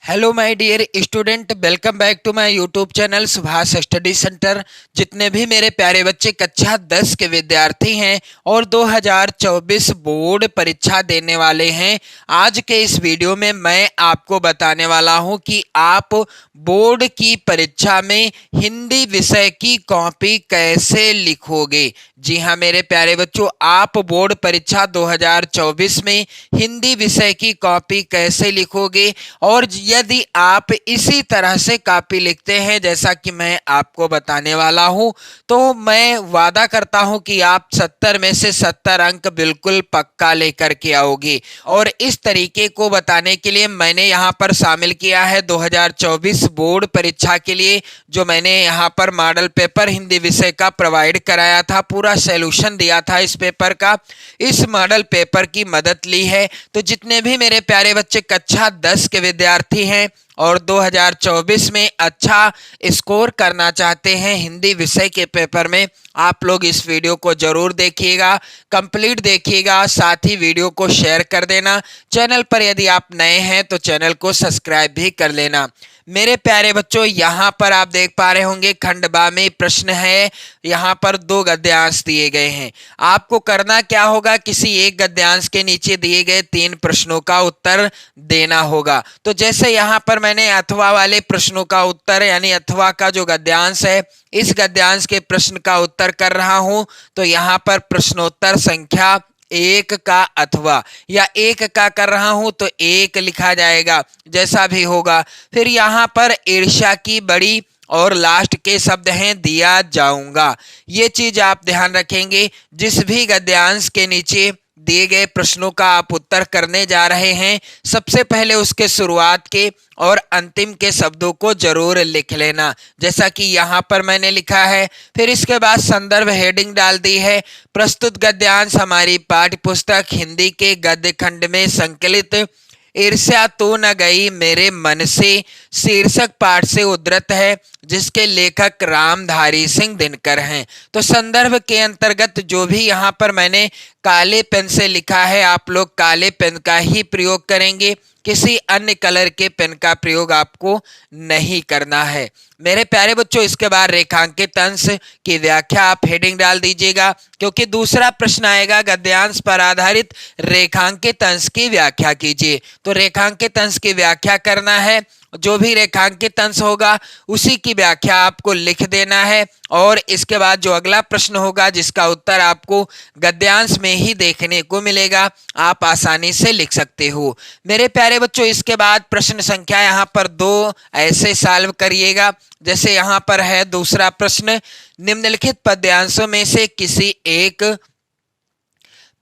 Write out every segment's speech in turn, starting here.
Hello my dear student, welcome back to my YouTube channel Subhash study centre. जितने भी मेरे प्यारे बच्चे कक्षा 10 के विद्यार्थी हैं और 2024 बोर्ड परीक्षा देने वाले हैं, आज के इस वीडियो में मैं आपको बताने वाला हूं कि आप बोर्ड की परीक्षा में हिंदी विषय की कॉपी कैसे लिखोगे। जी हाँ मेरे प्यारे बच्चों, आप बोर्ड परीक्षा 2024 में हिंदी विषय की कॉपी कैसे लिखोगे और यदि आप इसी तरह से कॉपी लिखते हैं जैसा कि मैं आपको बताने वाला हूं, तो मैं वादा करता हूं कि आप 70 में से 70 अंक बिल्कुल पक्का लेकर के आओगे। और इस तरीके को बताने के लिए मैंने यहां पर शामिल किया है 2024 बोर्ड परीक्षा के लिए जो मैंने यहां पर मॉडल पेपर हिंदी विषय का प्रोवाइड कराया था, पूरा सॉल्यूशन दिया था इस पेपर का। इस मॉडल पेपर की मदद ली है। तो जितने भी मेरे प्यारे बच्चे कक्षा 10 के विद्यार्थी हैं और 2024 में अच्छा स्कोर करना चाहते हैं हिंदी विषय के पेपर में, आप लोग इस वीडियो को जरूर देखिएगा, कंप्लीट देखिएगा, साथ ही वीडियो को शेयर कर देना। चैनल पर यदि आप नए हैं तो चैनल को सब्सक्राइब भी कर लेना। मेरे प्यारे बच्चों, यहाँ पर आप देख पा रहे होंगे खंड बा में प्रश्न है। यहाँ पर 2 गद्यांश दिए गए हैं। आपको करना क्या होगा, किसी एक गद्यांश के नीचे दिए गए 3 प्रश्नों का उत्तर देना होगा। तो जैसे यहाँ पर मैंने अथवा वाले प्रश्नों का उत्तर यानी अथवा का जो गद्यांश है, इस गद्यांश के प्रश्न का उत्तर कर रहा हूं, तो यहाँ पर प्रश्नोत्तर संख्या 1 का अथवा या 1 का कर रहा हूं तो 1 लिखा जाएगा, जैसा भी होगा। फिर यहाँ पर ईर्ष्या की बड़ी और लास्ट के शब्द हैं दिया जाऊंगा। ये चीज आप ध्यान रखेंगे। जिस भी गद्यांश के नीचे दिए गए प्रश्नों का आप उत्तर करने जा रहे हैं, सबसे पहले उसके शुरुआत के और अंतिम के शब्दों को जरूर लिख लेना, जैसा कि यहाँ पर मैंने लिखा है। फिर इसके बाद संदर्भ हेडिंग डाल दी है। प्रस्तुत गद्यांश हमारी पाठ्य पुस्तक हिंदी के गद्य खंड में संकलित ईर्ष्या तो न गई मेरे मन से शीर्षक पाठ से उद्धृत है, जिसके लेखक रामधारी सिंह दिनकर हैं। तो संदर्भ के अंतर्गत जो भी यहाँ पर मैंने काले पेन से लिखा है, आप लोग काले पेन का ही प्रयोग करेंगे, किसी अन्य कलर के पेन का प्रयोग आपको नहीं करना है मेरे प्यारे बच्चों। इसके बाद रेखांकित अंश की व्याख्या आप हेडिंग डाल दीजिएगा, क्योंकि दूसरा प्रश्न आएगा गद्यांश पर आधारित रेखांकित अंश की व्याख्या कीजिए। तो रेखांकित अंश की व्याख्या करना है, जो भी रेखांकित अंश होगा उसी की व्याख्या आपको लिख देना है। और इसके बाद जो अगला प्रश्न होगा जिसका उत्तर आपको गद्यांश में ही देखने को मिलेगा, आप आसानी से लिख सकते हो मेरे प्यारे बच्चों। इसके बाद प्रश्न संख्या यहाँ पर 2 ऐसे सॉल्व करिएगा, जैसे यहाँ पर है दूसरा प्रश्न, निम्नलिखित पद्यांशों में से किसी एक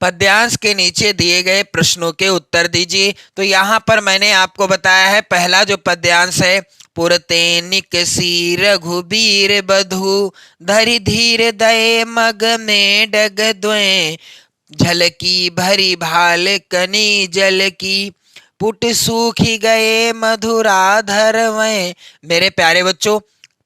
पद्यांश के नीचे दिए गए प्रश्नों के उत्तर दीजिए। तो यहाँ पर मैंने आपको बताया है, पहला जो पद्यांश है, पुरतैनिक सी रघुबीर बधु धरि धीर दये मग में डग द्वै झलकी भरी भाल कनी जल की पुट सूखी गए मधुराधर वै। मेरे प्यारे बच्चों,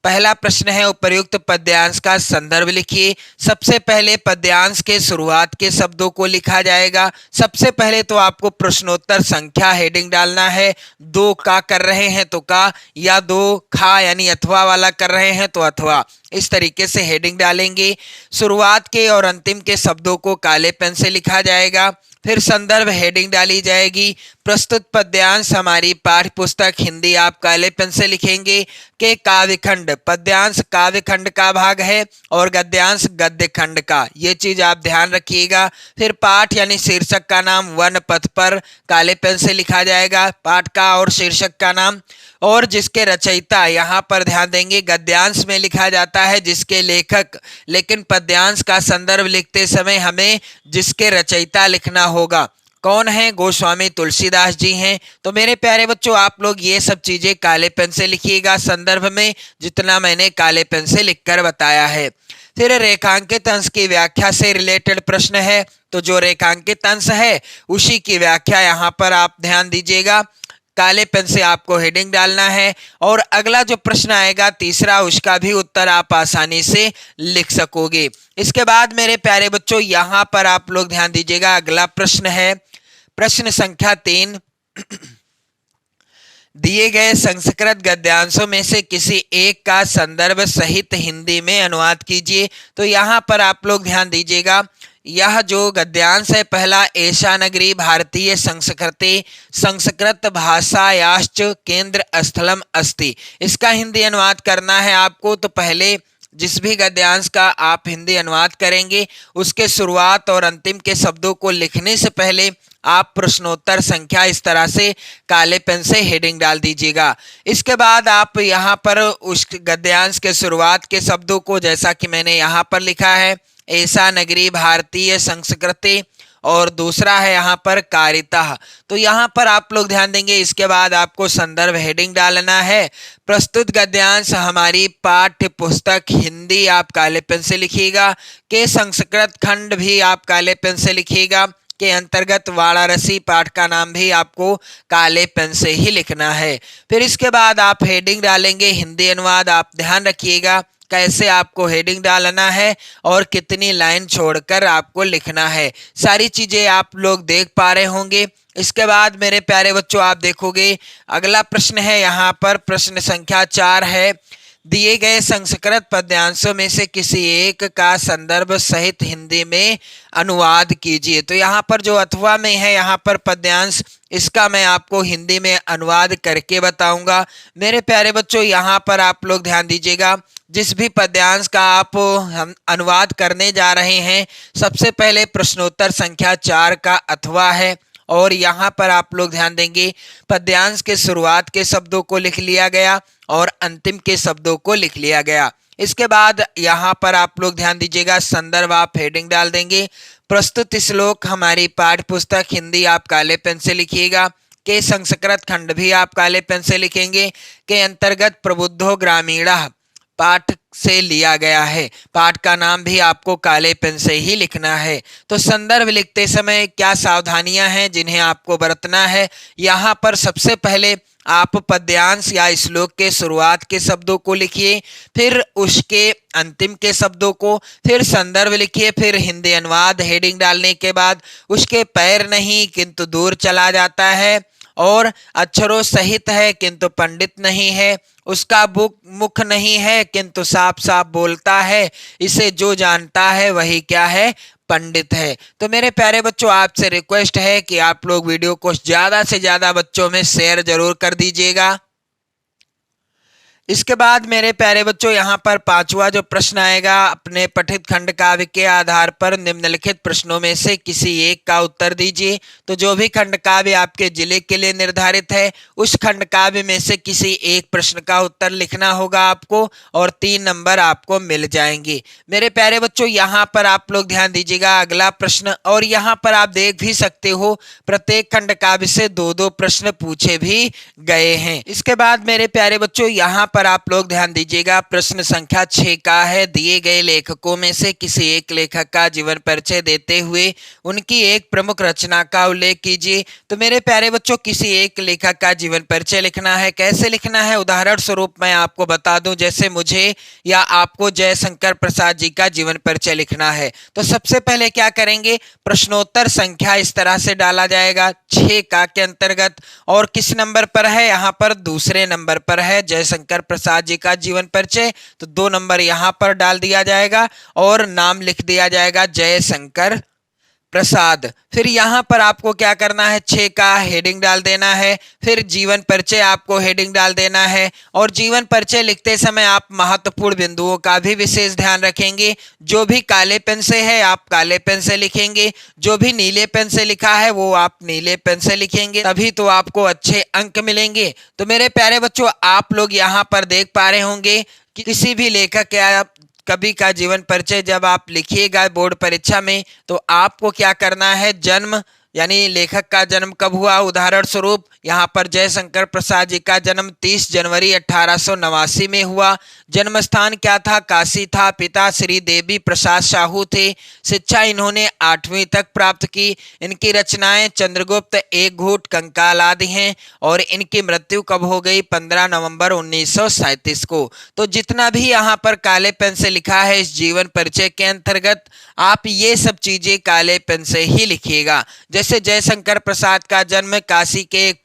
पहला प्रश्न है उपर्युक्त पद्यांश का संदर्भ लिखिए। सबसे पहले पद्यांश के शुरुआत के शब्दों को लिखा जाएगा। सबसे पहले तो आपको प्रश्नोत्तर संख्या हेडिंग डालना है। 2 का कर रहे हैं तो का, या 2 खा यानी अथवा वाला कर रहे हैं तो अथवा, इस तरीके से हेडिंग डालेंगे। शुरुआत के और अंतिम के शब्दों को काले पेन से लिखा जाएगा। फिर संदर्भ हेडिंग डाली जाएगी। प्रस्तुत पद्यांश हमारी पाठ्य पुस्तक हिंदी आप काले पेन से लिखेंगे कि काव्यखंड, पद्यांश काव्यखंड का भाग है और गद्यांश गद्य खंड का, ये चीज आप ध्यान रखिएगा। फिर पाठ यानी शीर्षक का नाम वन पथ पर काले पेन से लिखा जाएगा, पाठ का और शीर्षक का नाम, और जिसके रचयिता यहाँ पर ध्यान देंगे गद्यांश में लिखा जाता है जिसके लेखक, लेकिन पद्यांश का संदर्भ लिखते समय हमें जिसके रचयिता लिखना होगा। कौन है? गोस्वामी तुलसीदास जी हैं। तो मेरे प्यारे बच्चों, आप लोग ये सब चीजें काले पेन से लिखिएगा संदर्भ में, जितना मैंने काले पेन से लिखकर बताया है। फिर रेखांकित अंश की व्याख्या से रिलेटेड प्रश्न है, तो जो रेखांकित अंश है उसी की व्याख्या यहाँ पर आप ध्यान दीजिएगा, काले पेन से आपको हेडिंग डालना है। और अगला जो प्रश्न आएगा तीसरा, उसका भी उत्तर आप आसानी से लिख सकोगे। इसके बाद मेरे प्यारे बच्चों, यहाँ पर आप लोग ध्यान दीजिएगा, अगला प्रश्न है प्रश्न संख्या 3 दिए गए संस्कृत गद्यांशों में से किसी एक का संदर्भ सहित हिंदी में अनुवाद कीजिए। तो यहाँ पर आप लोग ध्यान दीजिएगा, यह जो गद्यांश है पहला, एषा नगरी भारतीय संस्कृति संस्कृत भाषायाश्च केंद्र स्थलम अस्ति, इसका हिंदी अनुवाद करना है आपको। तो पहले जिस भी गद्यांश का आप हिंदी अनुवाद करेंगे उसके शुरुआत और अंतिम के शब्दों को लिखने से पहले आप प्रश्नोत्तर संख्या इस तरह से काले पेन से हेडिंग डाल दीजिएगा। इसके बाद आप यहाँ पर उस गद्यांश के शुरुआत के शब्दों को, जैसा कि मैंने यहाँ पर लिखा है, ऐसा नगरी भारतीय संस्कृति, और दूसरा है यहाँ पर कारिता, तो यहाँ पर आप लोग ध्यान देंगे। इसके बाद आपको संदर्भ हेडिंग डालना है। प्रस्तुत गद्यांश हमारी पाठ्य पुस्तक हिंदी आप काले पेन से लिखिएगा, के संस्कृत खंड भी आप काले पेन से लिखिएगा, के अंतर्गत वाराणसी पाठ का नाम भी आपको काले पेन से ही लिखना है। फिर इसके बाद आप हेडिंग डालेंगे हिंदी अनुवाद। आप ध्यान रखिएगा कैसे आपको हेडिंग डालना है और कितनी लाइन छोड़कर आपको लिखना है, सारी चीजें आप लोग देख पा रहे होंगे। इसके बाद मेरे प्यारे बच्चों आप देखोगे अगला प्रश्न है, यहाँ पर प्रश्न संख्या 4 है, दिए गए संस्कृत पद्यांशों में से किसी एक का संदर्भ सहित हिंदी में अनुवाद कीजिए। तो यहाँ पर जो अथवा में है यहाँ पर पद्यांश, इसका मैं आपको हिंदी में अनुवाद करके बताऊंगा। मेरे प्यारे बच्चों यहाँ पर आप लोग ध्यान दीजिएगा, जिस भी पद्यांश का आप हम अनुवाद करने जा रहे हैं, सबसे पहले प्रश्नोत्तर संख्या 4 का अथवा है, और यहाँ पर आप लोग ध्यान देंगे पद्यांश के शुरुआत के शब्दों को लिख लिया गया और अंतिम के शब्दों को लिख लिया गया। इसके बाद यहाँ पर आप लोग ध्यान दीजिएगा, संदर्भ आप हेडिंग डाल देंगे। प्रस्तुत श्लोक हमारी पाठ्य पुस्तक हिंदी आप काले पेन से लिखिएगा, के संस्कृत खंड भी आप काले पेन से लिखेंगे, के अंतर्गत प्रबुद्धो ग्रामीणः पाठ से लिया गया है, पाठ का नाम भी आपको काले पेन से ही लिखना है। तो संदर्भ लिखते समय क्या सावधानियां हैं जिन्हें आपको बरतना है, यहाँ पर सबसे पहले आप पद्यांश या श्लोक के शुरुआत के शब्दों को लिखिए, फिर उसके अंतिम के शब्दों को, फिर संदर्भ लिखिए, फिर हिंदी अनुवाद हेडिंग डालने के बाद उसके पैर नहीं किंतु दूर चला जाता है, और अक्षरों सहित है किंतु पंडित नहीं है, उसका मुख नहीं है किंतु साफ साफ बोलता है, इसे जो जानता है वही क्या है, पंडित है। तो मेरे प्यारे बच्चों आपसे रिक्वेस्ट है कि आप लोग वीडियो को ज्यादा से ज्यादा बच्चों में शेयर जरूर कर दीजिएगा। इसके बाद मेरे प्यारे बच्चों यहाँ पर 5वां जो प्रश्न आएगा, अपने पठित खंड काव्य के आधार पर निम्नलिखित प्रश्नों में से किसी एक का उत्तर दीजिए। तो जो भी खंड काव्य आपके जिले के लिए निर्धारित है उस खंड काव्य में से किसी एक प्रश्न का उत्तर लिखना होगा आपको, और 3 नंबर आपको मिल जाएंगे। मेरे प्यारे बच्चों यहाँ पर आप लोग ध्यान दीजिएगा अगला प्रश्न, और यहाँ पर आप देख भी सकते हो प्रत्येक खंड काव्य से 2-2 प्रश्न पूछे भी गए हैं। इसके बाद मेरे प्यारे बच्चों यहाँ पर आप लोग ध्यान दीजिएगा, प्रश्न संख्या 6 का है, दिए गए लेखकों में से किसी एक लेखक का जीवन परिचय देते हुए उनकी एक प्रमुख रचना का उल्लेख कीजिए। तो मेरे प्यारे बच्चों किसी एक लेखक का जीवन परिचय लिखना है। कैसे लिखना है, उदाहरण स्वरूप मैं आपको बता दूं, जैसे मुझे या आपको जयशंकर प्रसाद जी का जीवन परिचय लिखना है, तो सबसे पहले क्या करेंगे, प्रश्नोत्तर संख्या इस तरह से डाला जाएगा 6 का के अंतर्गत, और किस नंबर पर है, यहाँ पर दूसरे नंबर पर है जयशंकर प्रसाद जी का जीवन परिचय, तो 2 नंबर यहाँ पर डाल दिया जाएगा और नाम लिख दिया जाएगा जयशंकर प्रसाद। फिर यहाँ पर आपको क्या करना है, 6 का हेडिंग डाल देना है, फिर जीवन परिचय आपको हेडिंग डाल देना है, और जीवन परिचय लिखते समय आप महत्वपूर्ण बिंदुओं का भी विशेष ध्यान रखेंगे। जो भी काले पेन से है आप काले पेन से लिखेंगे, जो भी नीले पेन से लिखा है वो आप नीले पेन से लिखेंगे, तभी तो आपको अच्छे अंक मिलेंगे। तो मेरे प्यारे बच्चों आप लोग यहाँ पर देख पा रहे होंगे कि किसी भी लेखक या कवि का जीवन परिचय जब आप लिखिएगा बोर्ड परीक्षा में, तो आपको क्या करना है, जन्म यानी लेखक का जन्म कब हुआ, उदाहरण स्वरूप यहाँ पर जयशंकर प्रसाद जी का जन्म 30 जनवरी 1889 में हुआ। जन्म स्थान क्या था, काशी था। पिता श्री देवी प्रसाद साहू थे। शिक्षा इन्होंने 8वीं तक प्राप्त की। इनकी रचनाएं चंद्रगुप्त, एक घूट, कंकाल आदि हैं, और इनकी मृत्यु कब हो गई, 15 नवंबर 1937 को। तो जितना भी यहाँ पर काले पेन से लिखा है इस जीवन परिचय के अंतर्गत आप ये सब चीजें काले पेन से ही लिखिएगा। जैसे जयशंकर प्रसाद का जन्म काशी के एक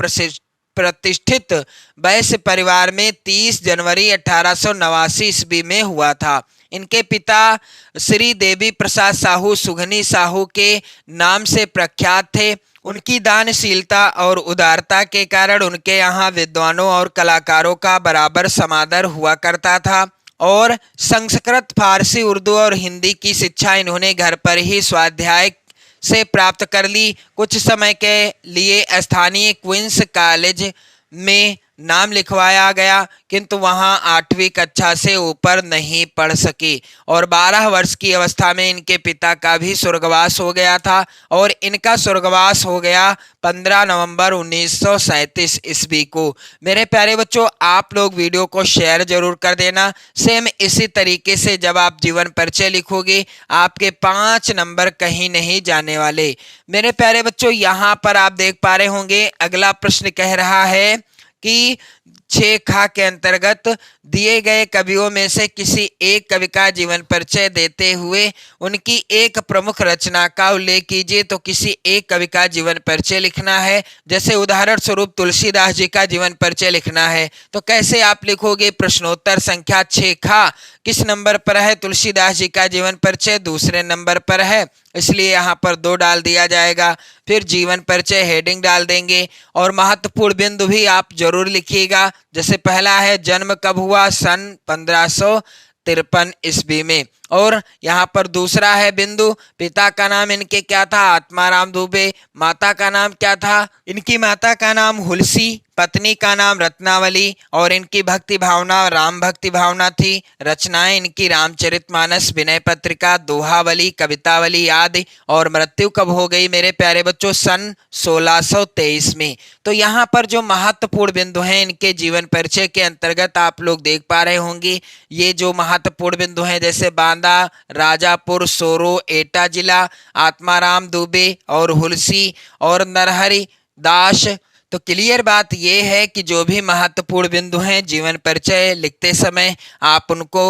प्रतिष्ठित वैश्य परिवार में 30 जनवरी 1889 ईस्वी में हुआ था। इनके पिता श्री देवी प्रसाद साहू सुघनी साहू के नाम से प्रख्यात थे। उनकी दानशीलता और उदारता के कारण उनके यहाँ विद्वानों और कलाकारों का बराबर समादर हुआ करता था और संस्कृत, फारसी, उर्दू और हिंदी की शिक्षा इन्होंने घर पर ही स्वाध्याय से प्राप्त कर ली। कुछ समय के लिए स्थानीय क्वींस कॉलेज में नाम लिखवाया गया, किंतु वहां 8वीं कक्षा से ऊपर नहीं पढ़ सकी और 12 वर्ष की अवस्था में इनके पिता का भी स्वर्गवास हो गया था और इनका स्वर्गवास हो गया 15 नवंबर 1937 ईस्वी को। मेरे प्यारे बच्चों, आप लोग वीडियो को शेयर जरूर कर देना। सेम इसी तरीके से जब आप जीवन परिचय लिखोगे आपके 5 नंबर कहीं नहीं जाने वाले। मेरे प्यारे बच्चों, यहाँ पर आप देख पा रहे होंगे अगला प्रश्न कह रहा है कि 6 खा के अंतर्गत दिए गए कवियों में से किसी एक कवि का जीवन परिचय देते हुए उनकी एक प्रमुख रचना का उल्लेख कीजिए। तो किसी एक कवि का जीवन परिचय लिखना है। जैसे उदाहरण स्वरूप तुलसीदास जी का जीवन परिचय लिखना है, तो कैसे आप लिखोगे? प्रश्नोत्तर संख्या 6 खा किस नंबर पर है? तुलसीदास जी का जीवन परिचय दूसरे नंबर पर है, इसलिए यहाँ पर 2 डाल दिया जाएगा। फिर जीवन परिचय हेडिंग डाल देंगे और महत्वपूर्ण बिंदु भी आप जरूर लिखिएगा। जैसे पहला है जन्म कब हुआ? सन 1553 ईस्वी में। और यहाँ पर दूसरा है बिंदु, पिता का नाम इनके क्या था? आत्माराम दुबे। माता का नाम क्या था? इनकी माता का नाम हुलसी, पत्नी का नाम रत्नावली और इनकी भक्ति भावना राम भक्ति भावना थी। रचनाएं इनकी रामचरितमानस, विनय पत्रिका, दोहावली, कवितावली आदि। और मृत्यु कब हो गई मेरे प्यारे बच्चों? सन 1623 में। तो यहाँ पर जो महत्वपूर्ण बिंदु हैं इनके जीवन परिचय के अंतर्गत आप लोग देख पा रहे होंगे। ये जो महत्वपूर्ण बिंदु हैं जैसे बांदा, राजापुर, सोरो, एटा जिला, आत्माराम दुबे और हुलसी और नरहरि दास। तो क्लियर बात यह है कि जो भी महत्वपूर्ण बिंदु हैं जीवन परिचय लिखते समय आप उनको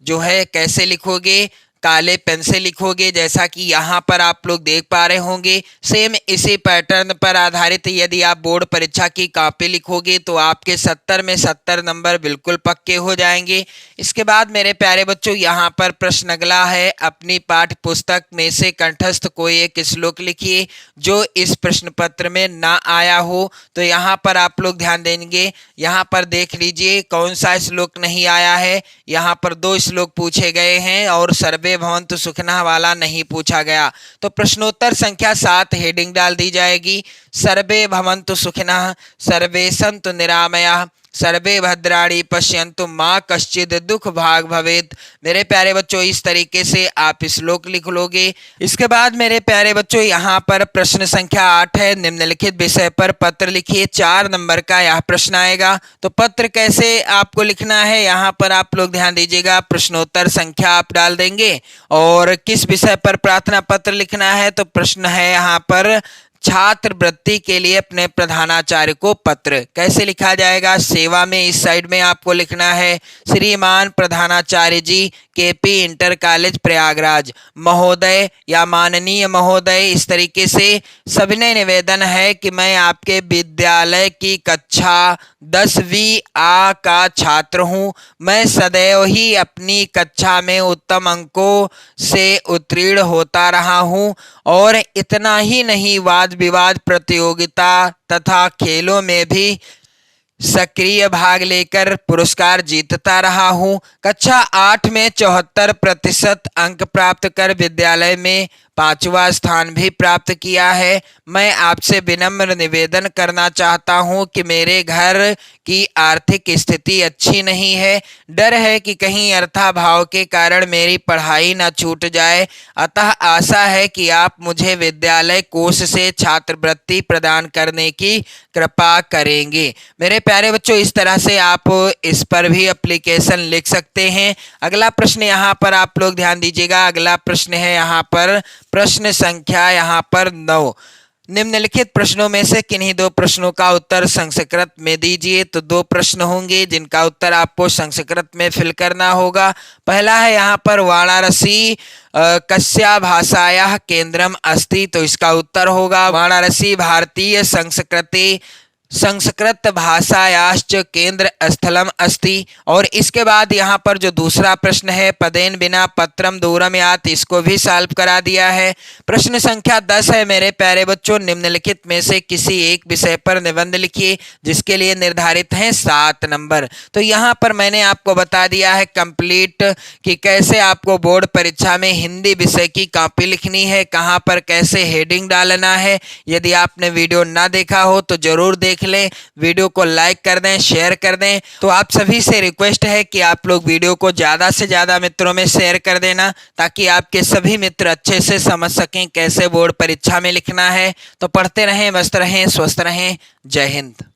जो है कैसे लिखोगे? काले पेन से लिखोगे, जैसा कि यहाँ पर आप लोग देख पा रहे होंगे। सेम इसी पैटर्न पर आधारित यदि आप बोर्ड परीक्षा की कॉपी लिखोगे तो आपके 70 में 70 नंबर बिल्कुल पक्के हो जाएंगे। इसके बाद मेरे प्यारे बच्चों यहाँ पर प्रश्न अगला है, अपनी पाठ्य पुस्तक में से कंठस्थ कोई एक श्लोक लिखिए जो इस प्रश्न पत्र में ना आया हो। तो यहाँ पर आप लोग ध्यान देंगे, यहाँ पर देख लीजिए कौन सा श्लोक नहीं आया है। यहाँ पर 2 श्लोक पूछे गए हैं और सर्वे भवन्तु सुखिनः वाला नहीं पूछा गया। तो प्रश्नोत्तर संख्या 7 हेडिंग डाल दी जाएगी, सर्वे भवन्तु सुखिनः, सर्वे सन्तु निरामयाः, सर्वे भद्राणि पश्यन्तु माँ कश्चित् दुख भाग भवेत्। मेरे प्यारे बच्चों इस तरीके से आप श्लोक लिख लोगे। इसके बाद मेरे प्यारे बच्चों यहाँ पर प्रश्न संख्या 8 है, निम्नलिखित विषय पर पत्र लिखिए। 4 नंबर का यह प्रश्न आएगा। तो पत्र कैसे आपको लिखना है यहाँ पर आप लोग ध्यान दीजिएगा। प्रश्नोत्तर संख्या आप डाल देंगे और किस विषय पर प्रार्थना पत्र लिखना है? तो प्रश्न है यहाँ पर छात्रवृत्ति के लिए अपने प्रधानाचार्य को पत्र। कैसे लिखा जाएगा? सेवा में इस साइड में आपको लिखना है, श्रीमान प्रधानाचार्य जी, केपी इंटर कॉलेज प्रयागराज महोदय या माननीय महोदय। इस तरीके से सविनय निवेदन है कि मैं आपके विद्यालय की कक्षा 10वीं आ का छात्र हूँ। मैं सदैव ही अपनी कक्षा में उत्तम अंकों से उत्तीर्ण होता रहा हूँ और इतना ही नहीं, वाद विवाद प्रतियोगिता तथा खेलों में भी सक्रिय भाग लेकर पुरस्कार जीतता रहा हूँ। कक्षा 8 में 74% अंक प्राप्त कर विद्यालय में 5वां स्थान भी प्राप्त किया है। मैं आपसे विनम्र निवेदन करना चाहता हूं कि मेरे घर की आर्थिक स्थिति अच्छी नहीं है। डर है कि कहीं अर्थाभाव के कारण मेरी पढ़ाई न छूट जाए, अतः आशा है कि आप मुझे विद्यालय कोष से छात्रवृत्ति प्रदान करने की कृपा करेंगे। मेरे प्यारे बच्चों इस तरह से आप इस पर भी एप्लीकेशन लिख सकते हैं। अगला प्रश्न यहाँ पर आप लोग ध्यान दीजिएगा। अगला प्रश्न है यहाँ पर प्रश्न संख्या यहाँ पर 9। निम्नलिखित प्रश्नों में से किन्हीं 2 प्रश्नों का उत्तर संस्कृत में दीजिए। तो 2 प्रश्न होंगे जिनका उत्तर आपको संस्कृत में फिल करना होगा। पहला है यहाँ पर वाराणसी कस्या भाषायाः केंद्रम अस्ति। तो इसका उत्तर होगा वाराणसी भारतीय संस्कृति संस्कृत भाषायाश्च केंद्र स्थलम अस्ति। और इसके बाद यहाँ पर जो दूसरा प्रश्न है, पदेन बिना पत्रम दूरम यात, इसको भी सॉल्व करा दिया है। प्रश्न संख्या 10 है मेरे प्यारे बच्चों, निम्नलिखित में से किसी एक विषय पर निबंध लिखिए जिसके लिए निर्धारित हैं 7 नंबर। तो यहाँ पर मैंने आपको बता दिया है कंप्लीट कि कैसे आपको बोर्ड परीक्षा में हिंदी विषय की कॉपी लिखनी है, कहाँ पर कैसे हेडिंग डालना है। यदि आपने वीडियो ना देखा हो तो जरूर देख लें, वीडियो को लाइक कर दें, शेयर कर दें। तो आप सभी से रिक्वेस्ट है कि आप लोग वीडियो को ज़्यादा से ज़्यादा मित्रों में शेयर कर देना, ताकि आपके सभी मित्र अच्छे से समझ सकें कैसे बोर्ड परीक्षा में लिखना है। तो पढ़ते रहें, मस्त रहें, स्वस्थ रहें। जय हिंद।